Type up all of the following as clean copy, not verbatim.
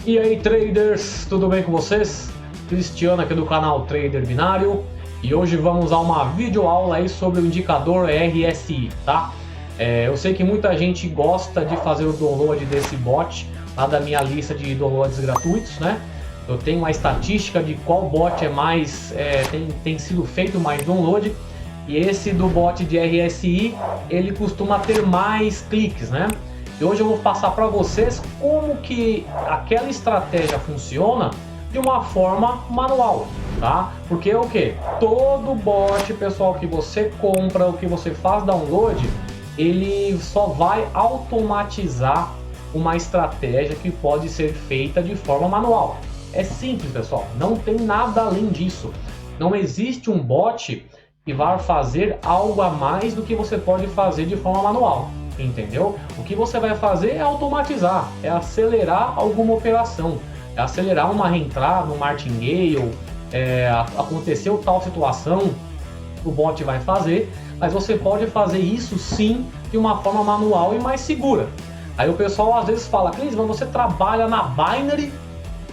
E aí, traders, tudo bem com vocês? Cristiano aqui do canal Trader Binário, e hoje vamos a uma videoaula aí sobre o indicador RSI, tá? Eu sei que muita gente gosta de fazer o download desse bot lá da minha lista de downloads gratuitos, né? Eu tenho uma estatística de qual bot é mais tem sido feito mais download, e esse do bot de RSI ele costuma ter mais cliques, né? E hoje eu vou passar para vocês como que aquela estratégia funciona de uma forma manual, tá? Porque o que? Todo bot, pessoal, que você compra, o que você faz download, ele só vai automatizar uma estratégia que pode ser feita de forma manual. É simples, pessoal, não tem nada além disso. Não existe um bot que vai fazer algo a mais do que você pode fazer de forma manual. Entendeu? O que você vai fazer é automatizar, é acelerar alguma operação, é acelerar uma reentrada, um martingale, aconteceu tal situação, o bot vai fazer, mas você pode fazer isso sim de uma forma manual e mais segura. Aí o pessoal às vezes fala: Cris, mas você trabalha na Binary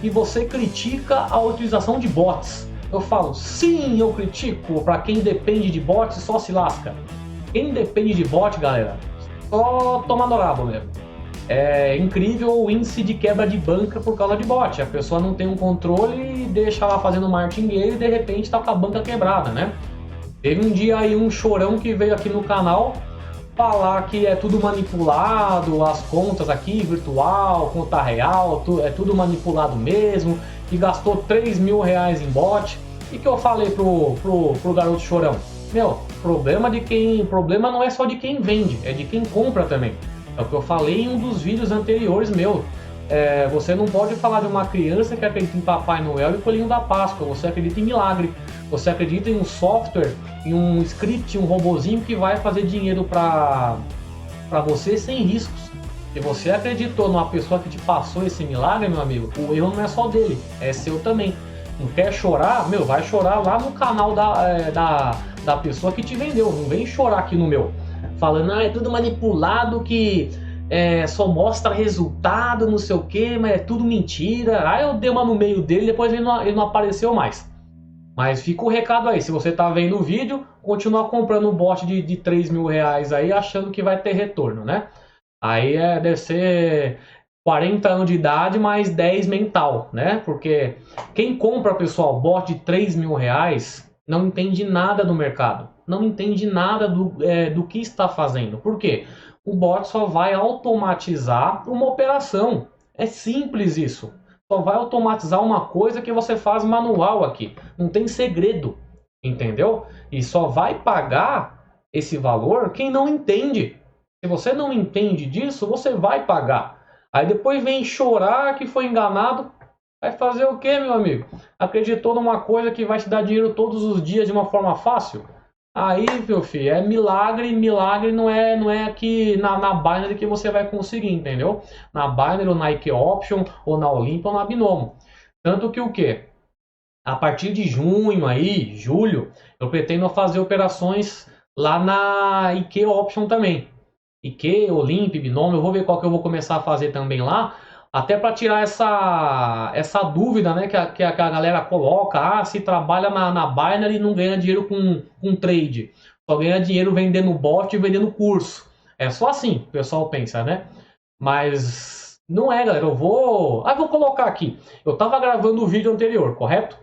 e você critica a utilização de bots. Eu falo: sim, eu critico. Para quem depende de bots, só se lasca. Quem depende de bot, galera, só toma dourado mesmo. É incrível o índice de quebra de banca por causa de bot. A pessoa não tem um controle e deixa lá fazendo martingale e de repente tá com a banca quebrada, né? Teve um dia aí um chorão que veio aqui no canal falar que é tudo manipulado, as contas aqui, virtual, conta real, é tudo manipulado mesmo, e gastou 3 mil reais em bot. E que eu falei pro garoto chorão: meu, problema não é só de quem vende, é de quem compra também. É o que eu falei em um dos vídeos anteriores meu. Você não pode falar de uma criança que acredita em Papai Noel e Coelhinho da Páscoa. Você acredita em milagre. Você acredita em um software, em um script, um robozinho que vai fazer dinheiro para você sem riscos. Se você acreditou numa pessoa que te passou esse milagre, meu amigo, o erro não é só dele, é seu também. Não quer chorar? Meu, vai chorar lá no canal da pessoa que te vendeu. Não vem chorar aqui no meu, falando: é tudo manipulado, que só mostra resultado, não sei o que, mas é tudo mentira. Aí eu dei uma no meio dele, depois ele não apareceu mais. Mas fica o recado aí: se você tá vendo o vídeo, continua comprando um bot de 3 mil reais aí, achando que vai ter retorno, né? Aí deve ser 40 anos de idade mais 10 mental, né? Porque quem compra, pessoal, bot de 3 mil reais não entende nada do mercado, não entende nada do que está fazendo. Por quê? O bot só vai automatizar uma operação. É simples isso. Só vai automatizar uma coisa que você faz manual aqui. Não tem segredo, entendeu? E só vai pagar esse valor quem não entende. Se você não entende disso, você vai pagar. Aí depois vem chorar que foi enganado. Vai fazer o que, meu amigo? Acreditou numa coisa que vai te dar dinheiro todos os dias de uma forma fácil? Aí, meu filho, é milagre. Milagre não é aqui na Binary que você vai conseguir, entendeu? Na Binary ou na IK Option, ou na Olympia ou na Binomo. Tanto que o que? A partir de junho aí, julho, eu pretendo fazer operações lá na IK Option também. IK, Olimp, Binomo, eu vou ver qual que eu vou começar a fazer também lá, até para tirar essa dúvida, né, que a galera coloca: se trabalha na Binary e não ganha dinheiro com trade, só ganha dinheiro vendendo bot e vendendo curso. É só assim o pessoal pensa, né? Mas não é, galera. Vou colocar aqui. Eu estava gravando o vídeo anterior, correto?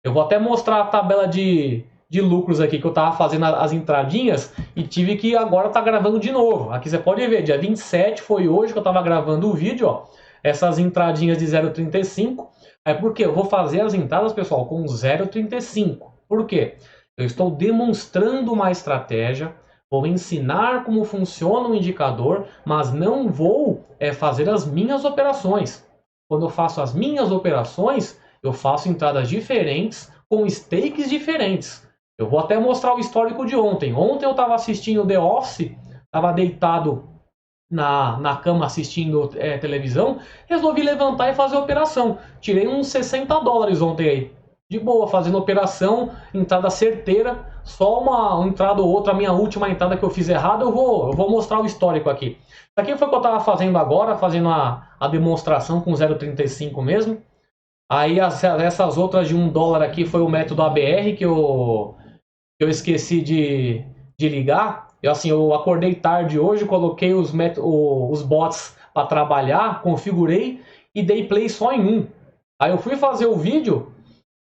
Eu vou até mostrar a tabela de lucros aqui que eu tava fazendo as entradinhas e tive que agora tá gravando de novo. Aqui você pode ver, dia 27 foi hoje que eu tava gravando o vídeo, ó. Essas entradinhas de 0,35. É porque eu vou fazer as entradas, pessoal, com 0,35. Por quê? Eu estou demonstrando uma estratégia, vou ensinar como funciona o indicador, mas não vou fazer as minhas operações. Quando eu faço as minhas operações, eu faço entradas diferentes, com stakes diferentes. Eu vou até mostrar o histórico de ontem. Ontem eu estava assistindo The Office, estava deitado na cama assistindo televisão, resolvi levantar e fazer a operação. Tirei uns 60 dólares ontem aí. de boa, fazendo operação, entrada certeira, só uma entrada ou outra, a minha última entrada que eu fiz errado, eu vou mostrar o histórico aqui. Isso aqui foi o que eu estava fazendo agora, fazendo a demonstração com 0,35 mesmo. Aí essas outras de $1 aqui foi o método ABR que eu esqueci de ligar. Eu acordei tarde hoje, coloquei os bots para trabalhar, configurei e dei play só em um. Aí eu fui fazer o vídeo,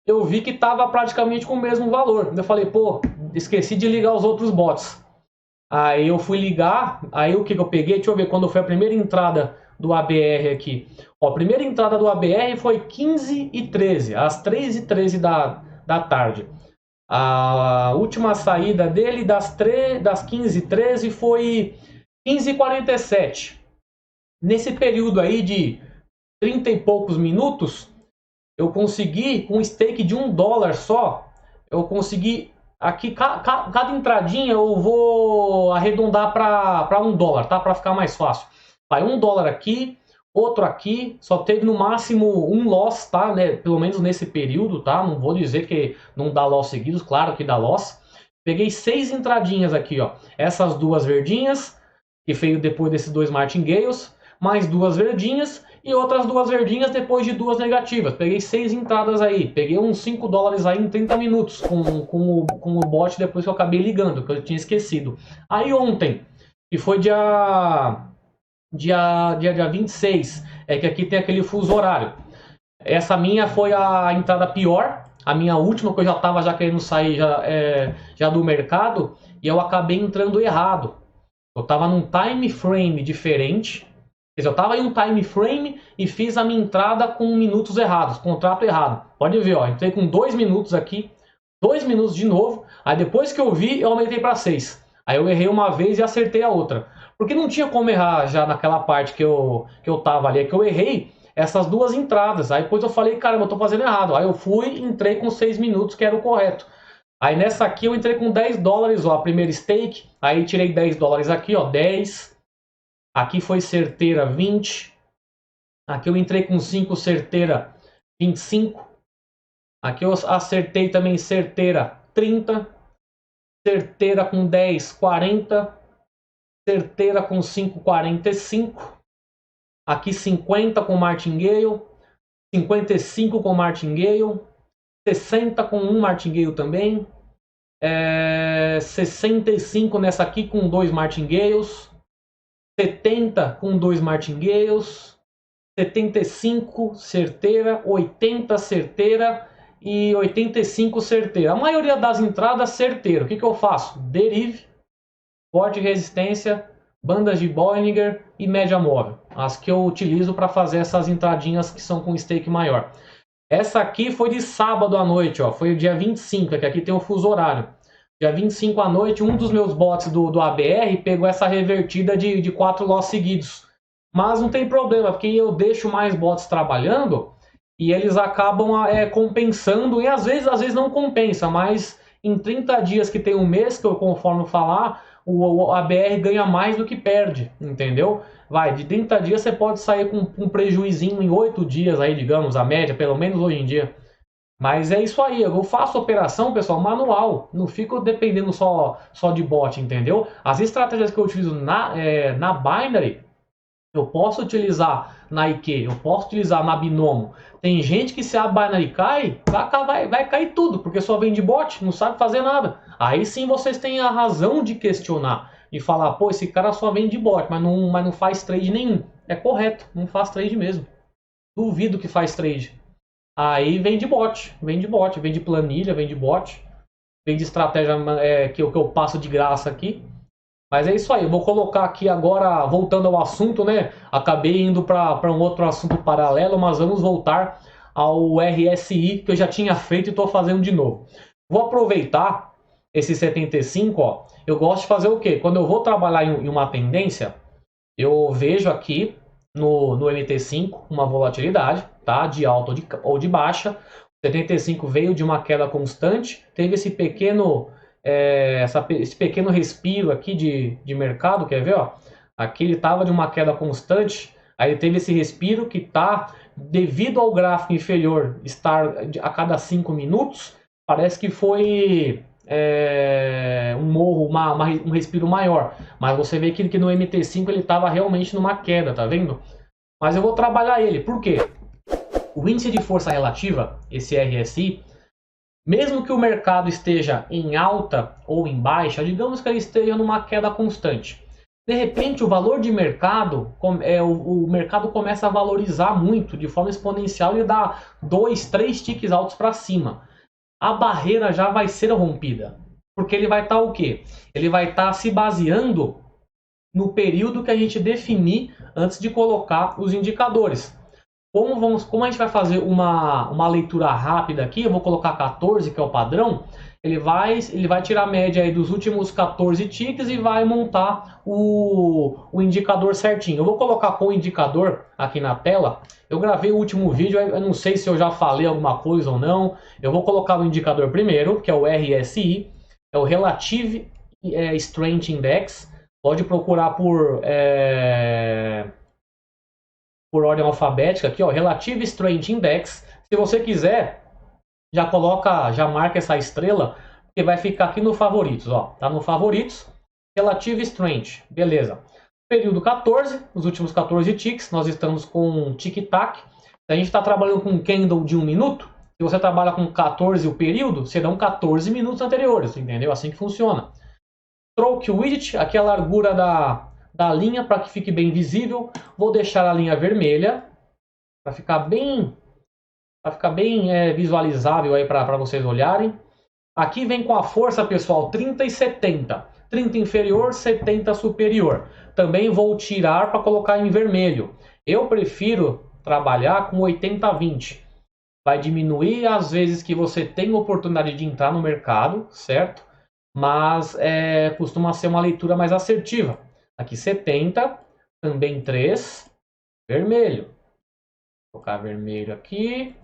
eu vi que estava praticamente com o mesmo valor. Eu falei, pô, esqueci de ligar os outros bots. Aí eu fui ligar, aí o que eu peguei? Deixa eu ver, quando foi a primeira entrada do ABR aqui. Ó, a primeira entrada do ABR foi 15h13, às 3h13 da tarde. A última saída dele das 15h13 foi 15h47. Nesse período aí de 30 e poucos minutos, eu consegui, com um stake de $1 só, eu consegui, aqui, cada entradinha eu vou arredondar para $1, tá? Para ficar mais fácil. Vai $1 aqui, outro aqui, só teve no máximo um loss, tá? Né? Pelo menos nesse período, tá? Não vou dizer que não dá loss seguidos, claro que dá loss. Peguei 6 entradinhas aqui, ó. Essas duas verdinhas, que veio depois desses 2 martingales, mais 2 verdinhas e outras 2 verdinhas depois de 2 negativas. Peguei 6 entradas aí, peguei uns $5 aí em 30 minutos com o bot depois que eu acabei ligando, que eu tinha esquecido. Aí ontem, que foi dia 26, é que aqui tem aquele fuso horário. Essa minha foi a entrada pior, a minha última, que eu já estava querendo sair já do mercado, e eu acabei entrando errado. Eu estava num time frame diferente. Quer dizer, eu estava em um time frame e fiz a minha entrada com minutos errados, contrato errado. Pode ver, ó, entrei com 2 minutos aqui, 2 minutos de novo. Aí depois que eu vi, eu aumentei para 6. Aí eu errei uma vez e acertei a outra. Porque não tinha como errar já naquela parte que eu tava ali, é que eu errei essas 2 entradas. Aí depois eu falei, caramba, eu tô fazendo errado. Aí eu fui e entrei com 6 minutos, que era o correto. Aí nessa aqui eu entrei com $10, ó, a primeira stake. Aí tirei $10 aqui, ó, 10. Aqui foi certeira 20. Aqui eu entrei com 5 certeira 25. Aqui eu acertei também certeira 30. Certeira com 10, 40. Certeira com 5, 45. Aqui 50 com martingale. 55 com martingale. 60 com um martingale também. 65 nessa aqui com 2 martingales. 70 com 2 martingales. 75 certeira. 80 certeira. E 85 certeira. A maioria das entradas certeira. O que eu faço? Derive, suporte e resistência, bandas de Bollinger e média móvel. As que eu utilizo para fazer essas entradinhas que são com stake maior. Essa aqui foi de sábado à noite, ó. Foi o dia 25, que aqui tem o fuso horário. Dia 25 à noite, um dos meus bots do ABR pegou essa revertida de 4 loss seguidos. Mas não tem problema, porque eu deixo mais bots trabalhando e eles acabam compensando, e às vezes não compensa, mas em 30 dias que tem um mês, que eu conforme falar, o ABR ganha mais do que perde, entendeu? Vai, de 30 dias você pode sair com um prejuizinho em 8 dias aí, digamos, a média, pelo menos hoje em dia. Mas é isso aí, eu faço operação, pessoal, manual, não fico dependendo só de bot, entendeu? As estratégias que eu utilizo na Binary, eu posso utilizar na IQ, eu posso utilizar na Binomo. Tem gente que se a Binary cai, vai cair tudo, porque só vem de bot, não sabe fazer nada. Aí sim vocês têm a razão de questionar e falar, pô, esse cara só vem de bot, mas não faz trade nenhum. É correto, não faz trade mesmo. Duvido que faz trade. Aí vem de bot, vem de planilha, vem de bot, vem de estratégia que eu passo de graça aqui. Mas é isso aí, eu vou colocar aqui agora, voltando ao assunto, né? Acabei indo para um outro assunto paralelo, mas vamos voltar ao RSI que eu já tinha feito e estou fazendo de novo. Vou aproveitar esse 75, ó. Eu gosto de fazer o quê? Quando eu vou trabalhar em uma tendência, eu vejo aqui no MT5 uma volatilidade, tá? De alta ou de baixa. O 75 veio de uma queda constante, teve esse pequeno respiro aqui de mercado, quer ver? Ó? Aqui ele estava de uma queda constante, aí ele teve esse respiro que está devido ao gráfico inferior estar a cada 5 minutos, parece que foi um morro, um respiro maior. Mas você vê que no MT5 ele estava realmente numa queda, tá vendo? Mas eu vou trabalhar ele, por quê? O índice de força relativa, esse RSI, mesmo que o mercado esteja em alta ou em baixa, digamos que ele esteja numa queda constante. De repente, o valor de mercado, o mercado começa a valorizar muito, de forma exponencial, e dá 2, 3 ticks altos para cima. A barreira já vai ser rompida. Porque ele vai estar o quê? Ele vai estar se baseando no período que a gente definir antes de colocar os indicadores. Como a gente vai fazer uma leitura rápida aqui, eu vou colocar 14, que é o padrão, ele vai tirar a média aí dos últimos 14 ticks e vai montar o indicador certinho. Eu vou colocar com o indicador aqui na tela. Eu gravei o último vídeo, eu não sei se eu já falei alguma coisa ou não. Eu vou colocar o indicador primeiro, que é o RSI, é o Relative Strength Index. Pode procurar por ordem alfabética aqui, ó, Relative Strength Index. Se você quiser, já marca essa estrela, que vai ficar aqui no favoritos, ó. Tá no favoritos, Relative Strength, beleza. Período 14, os últimos 14 ticks, nós estamos com tic-tac. Se a gente está trabalhando com um candle de 1 minuto, se você trabalha com 14 o período, serão 14 minutos anteriores, entendeu? Assim que funciona. Stroke Widget, aqui é a largura da linha para que fique bem visível. Vou deixar a linha vermelha para ficar bem visualizável aí para vocês olharem. Aqui vem com a força, pessoal, 30 e 70. 30 inferior, 70 superior. Também vou tirar para colocar em vermelho. Eu prefiro trabalhar com 80-20. Vai diminuir as vezes que você tem oportunidade de entrar no mercado, certo? Mas costuma ser uma leitura mais assertiva. Aqui 70, também 3, vermelho. Vou colocar vermelho aqui.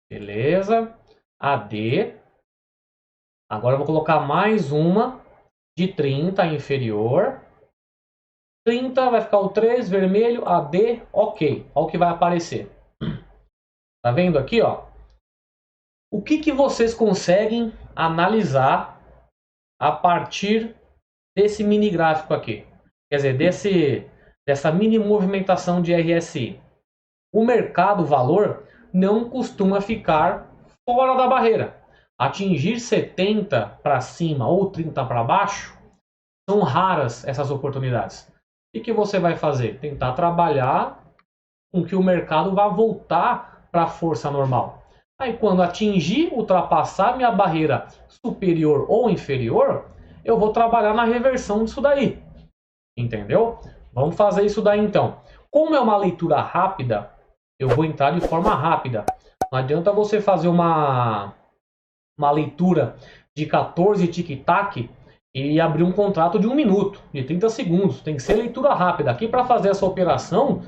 Beleza. AD. Agora eu vou colocar mais uma de 30 inferior. 30 vai ficar o 3, vermelho, AD, ok. Olha o que vai aparecer. Tá vendo aqui, ó? O que vocês conseguem analisar a partir desse mini gráfico aqui? Quer dizer, dessa mini movimentação de RSI. O mercado, o valor, não costuma ficar fora da barreira. Atingir 70 para cima ou 30 para baixo, são raras essas oportunidades. O que você vai fazer? Tentar trabalhar com que o mercado vá voltar para a força normal. Aí quando atingir, ultrapassar minha barreira superior ou inferior, eu vou trabalhar na reversão disso daí. Entendeu? Vamos fazer isso daí então. Como é uma leitura rápida, eu vou entrar de forma rápida. Não adianta você fazer uma leitura de 14 tic-tac e abrir um contrato de 1 minuto, de 30 segundos. Tem que ser leitura rápida. Aqui para fazer essa operação,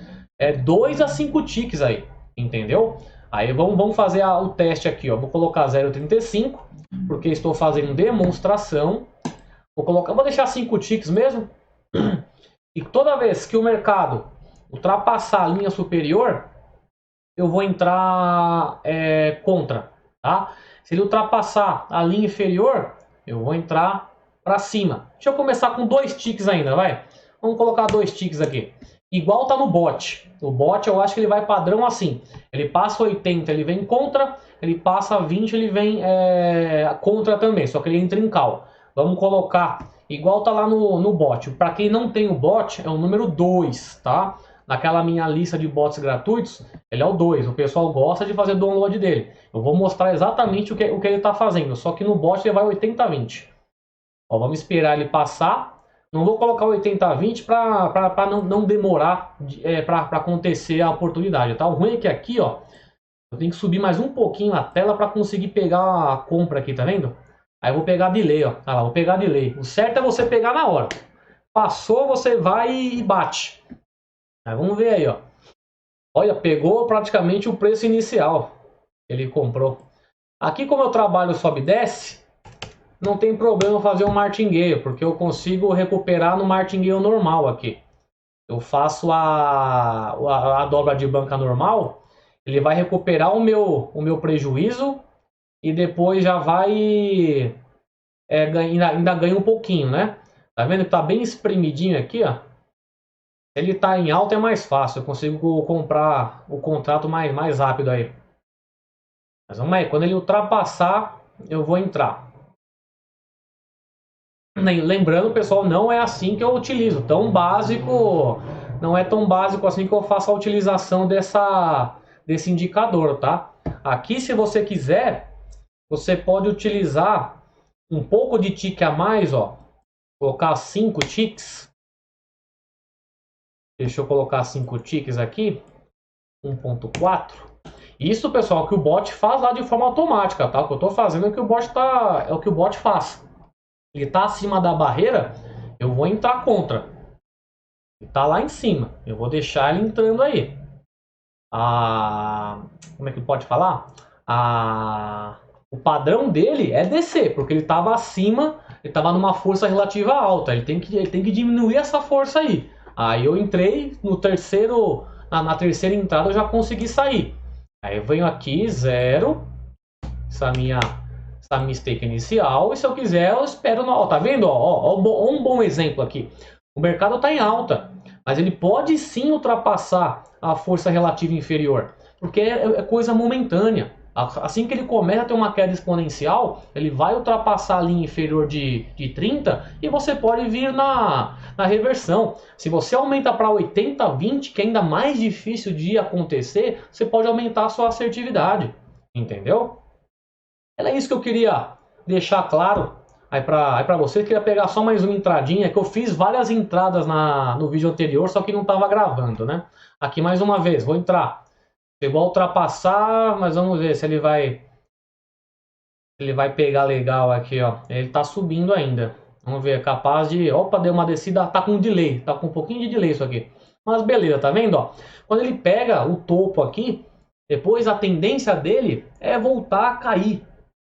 2 a 5 ticks aí, entendeu? Aí vamos fazer o teste aqui, ó. Vou colocar 0,35, porque estou fazendo demonstração. Vou deixar 5 ticks mesmo. E toda vez que o mercado ultrapassar a linha superior, eu vou entrar contra, tá? Se ele ultrapassar a linha inferior, eu vou entrar para cima. Deixa eu começar com 2 ticks ainda, vai. Vamos colocar 2 ticks aqui. Igual tá no bot. O bot eu acho que ele vai padrão assim. Ele passa 80, ele vem contra. Ele passa 20, ele vem contra também. Só que ele entra em call. Vamos colocar igual tá lá no bot. Para quem não tem o bot, é o número 2, tá? Naquela minha lista de bots gratuitos, ele é o 2. O pessoal gosta de fazer download dele. Eu vou mostrar exatamente o que ele está fazendo. Só que no bot ele vai 80-20. Vamos esperar ele passar. Não vou colocar 80-20 para não demorar para acontecer a oportunidade. Tá? O ruim é que aqui, ó, eu tenho que subir mais um pouquinho a tela para conseguir pegar a compra aqui, tá vendo? Aí eu vou pegar delay, ó. Ah lá, vou pegar delay. O certo é você pegar na hora. Passou, você vai e bate. Aí vamos ver aí, ó. Olha, pegou praticamente o preço inicial que ele comprou. Aqui, como eu trabalho sobe e desce, não tem problema fazer um martingale, porque eu consigo recuperar no martingale normal aqui. eu faço a dobra de banca normal, ele vai recuperar o meu prejuízo e depois já vai ainda ganha um pouquinho, né? Tá vendo que tá bem espremidinho aqui, ó. Se ele tá em alta é mais fácil, eu consigo comprar o contrato mais rápido aí. Mas vamos aí, quando ele ultrapassar, eu vou entrar. Lembrando, pessoal, não é assim que eu utilizo. Tão básico, não é tão básico assim que eu faço a utilização desse indicador, tá? Aqui, se você quiser, você pode utilizar um pouco de tique a mais, ó. Colocar 5 ticks. Deixa eu colocar 5 ticks aqui. 1.4. Isso, pessoal, que o bot faz lá de forma automática, tá? O que eu tô fazendo é o que o bot faz. Ele tá acima da barreira, eu vou entrar contra. Ele tá lá em cima, eu vou deixar ele entrando aí. Como é que pode falar? O padrão dele é descer, porque ele estava acima, ele estava numa força relativa alta. Ele tem que diminuir essa força aí. Aí eu entrei no terceiro, na terceira entrada eu já consegui sair. Aí eu venho aqui, zero, essa mistake inicial, e se eu quiser eu espero, tá vendo? Um bom exemplo aqui. O mercado está em alta, mas ele pode sim ultrapassar a força relativa inferior, porque é coisa momentânea. Assim que ele começa a ter uma queda exponencial, ele vai ultrapassar a linha inferior de 30 e você pode vir na reversão. Se você aumenta para 80, 20, que é ainda mais difícil de acontecer, você pode aumentar a sua assertividade. Entendeu? Era isso que eu queria deixar claro aí para você. Queria pegar só mais uma entradinha, que eu fiz várias entradas no vídeo anterior, só que não estava gravando, né? Aqui mais uma vez, vou entrar. Chegou a ultrapassar, mas vamos ver se ele vai pegar legal aqui, ó. Ele tá subindo ainda. Vamos ver, é capaz de... Opa, deu uma descida, tá com delay. Tá com um pouquinho de delay isso aqui. Mas beleza, tá vendo, ó? Quando ele pega o topo aqui, depois a tendência dele é voltar a cair.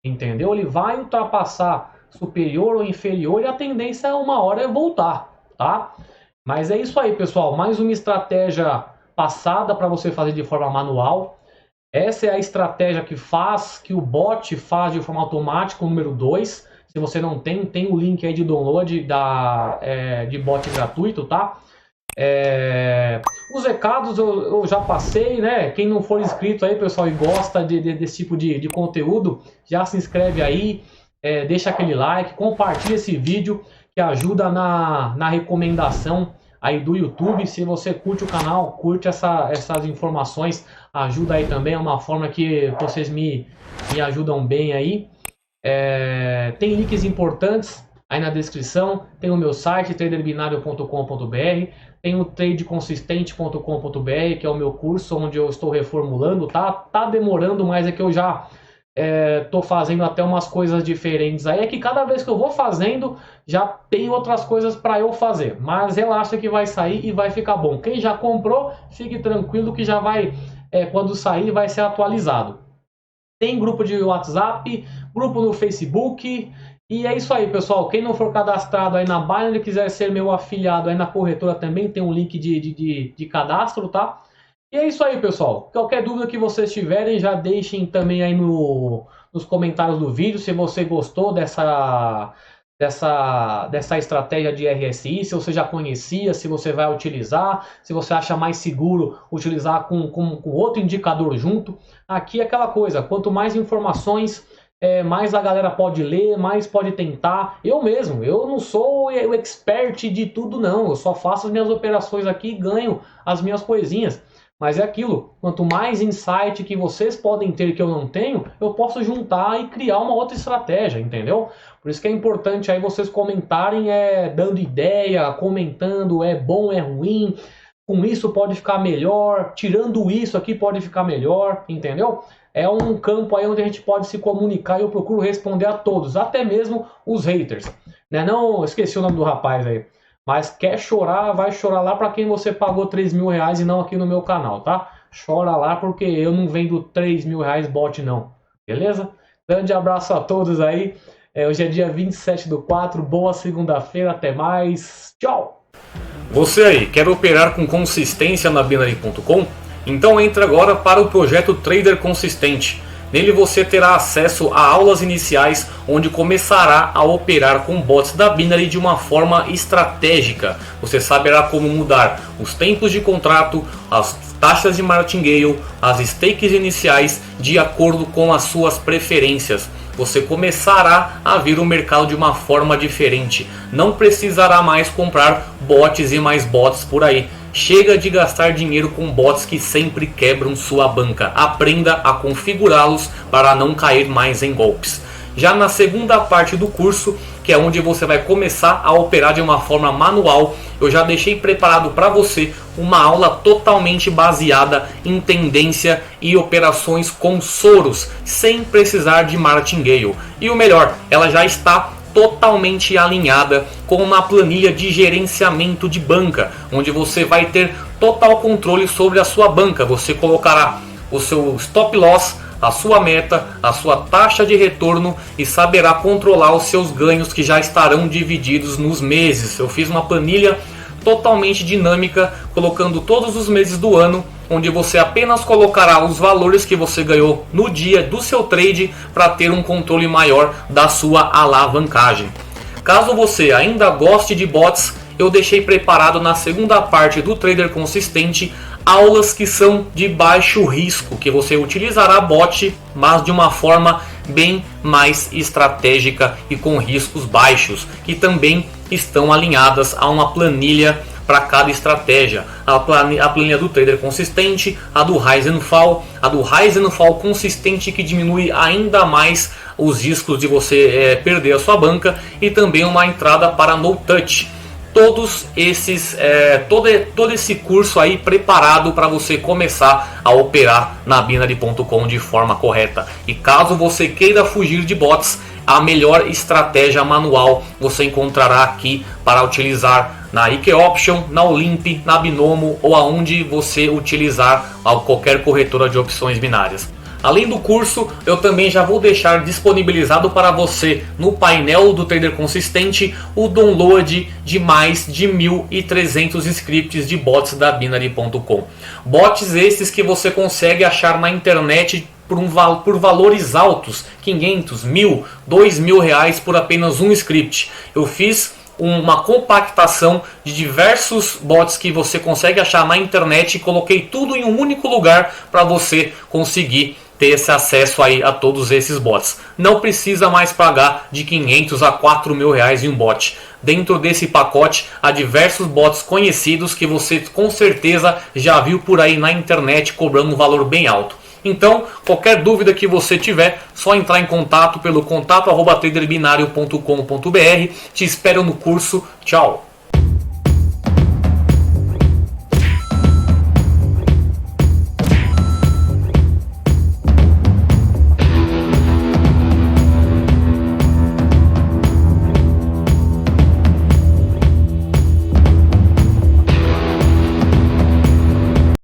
Entendeu? Ele vai ultrapassar superior ou inferior e a tendência uma hora é voltar, tá? Mas é isso aí, pessoal. Mais uma estratégia passada para você fazer de forma manual. Essa é a estratégia que o bot faz de forma automática, o número 2. Se você não tem, tem o link aí de download de bot gratuito, tá? Os recados eu já passei, né? Quem não for inscrito aí, pessoal, e gosta desse tipo de conteúdo, já se inscreve aí, deixa aquele like, compartilha esse vídeo que ajuda na recomendação aí do YouTube. Se você curte o canal, curte essas informações, ajuda aí também, é uma forma que vocês me ajudam bem aí. Tem links importantes aí na descrição, tem o meu site traderbinario.com.br, tem o tradeconsistente.com.br, que é o meu curso onde eu estou reformulando, tá demorando, mas é que eu já tô fazendo até umas coisas diferentes aí, é que cada vez que eu vou fazendo, já tem outras coisas para eu fazer, mas relaxa que vai sair e vai ficar bom. Quem já comprou, fique tranquilo que já vai, quando sair, vai ser atualizado. Tem grupo de WhatsApp, grupo no Facebook. E é isso aí, pessoal. Quem não for cadastrado aí na Binance e quiser ser meu afiliado aí na corretora também, tem um link de cadastro, tá? E é isso aí, pessoal. Qualquer dúvida que vocês tiverem, já deixem também aí nos comentários do vídeo se você gostou dessa estratégia de RSI, se você já conhecia, se você vai utilizar, se você acha mais seguro utilizar com outro indicador junto. Aqui é aquela coisa, quanto mais informações, mais a galera pode ler, mais pode tentar. Eu não sou o expert de tudo não, eu só faço as minhas operações aqui e ganho as minhas coisinhas. Mas é aquilo, quanto mais insight que vocês podem ter que eu não tenho, eu posso juntar e criar uma outra estratégia, entendeu? Por isso que é importante aí vocês comentarem, dando ideia, comentando, é bom, é ruim, com isso pode ficar melhor, tirando isso aqui pode ficar melhor, entendeu? É um campo aí onde a gente pode se comunicar e eu procuro responder a todos, até mesmo os haters, né? Não, esqueci o nome do rapaz aí. Mas quer chorar, vai chorar lá para quem você pagou 3 mil reais e não aqui no meu canal, tá? Chora lá porque eu não vendo 3 mil reais bot não, beleza? Grande abraço a todos aí. Hoje é dia 27/4, boa segunda-feira, até mais, tchau! Você aí, quer operar com consistência na Binary.com? Então entre agora para o projeto Trader Consistente. Nele você terá acesso a aulas iniciais onde começará a operar com bots da Binary de uma forma estratégica. Você saberá como mudar os tempos de contrato, as taxas de martingale, as stakes iniciais de acordo com as suas preferências. Você começará a ver o mercado de uma forma diferente. Não precisará mais comprar bots e mais bots por aí. Chega de gastar dinheiro com bots que sempre quebram sua banca. Aprenda a configurá-los para não cair mais em golpes. Já na segunda parte do curso, que é onde você vai começar a operar de uma forma manual, eu já deixei preparado para você uma aula totalmente baseada em tendência e operações com Soros, sem precisar de martingale. E o melhor, ela já está totalmente alinhada com uma planilha de gerenciamento de banca, onde você vai ter total controle sobre a sua banca. Você colocará o seu stop loss, a sua meta, a sua taxa de retorno e saberá controlar os seus ganhos que já estarão divididos nos meses. Eu fiz uma planilha totalmente dinâmica, colocando todos os meses do ano, onde você apenas colocará os valores que você ganhou no dia do seu trade para ter um controle maior da sua alavancagem. Caso você ainda goste de bots, eu deixei preparado na segunda parte do Trader Consistente aulas que são de baixo risco, que você utilizará bot, mas de uma forma bem mais estratégica e com riscos baixos, que também estão alinhadas a uma planilha para cada estratégia. A planilha do Trader Consistente, a do Rise and Fall, a do Rise and Fall Consistente, que diminui ainda mais os riscos de você perder a sua banca, e também uma entrada para No Touch. Todos esses, todo esse curso aí preparado para você começar a operar na Binary.com de forma correta. E caso você queira fugir de bots, a melhor estratégia manual você encontrará aqui para utilizar na IK Option, na Olimp, na Binomo ou aonde você utilizar qualquer corretora de opções binárias. Além do curso, eu também já vou deixar disponibilizado para você no painel do Trader Consistente o download de mais de 1.300 scripts de bots da Binary.com. Bots esses que você consegue achar na internet por valores altos, 500, 1.000, 2.000 reais por apenas um script. Eu fiz uma compactação de diversos bots que você consegue achar na internet e coloquei tudo em um único lugar para você conseguir ter esse acesso aí a todos esses bots. Não precisa mais pagar de 500 a 4.000 reais em um bot. Dentro desse pacote há diversos bots conhecidos que você com certeza já viu por aí na internet cobrando um valor bem alto. Então, qualquer dúvida que você tiver, só entrar em contato pelo contato@traderbinario.com.br. Te espero no curso. Tchau!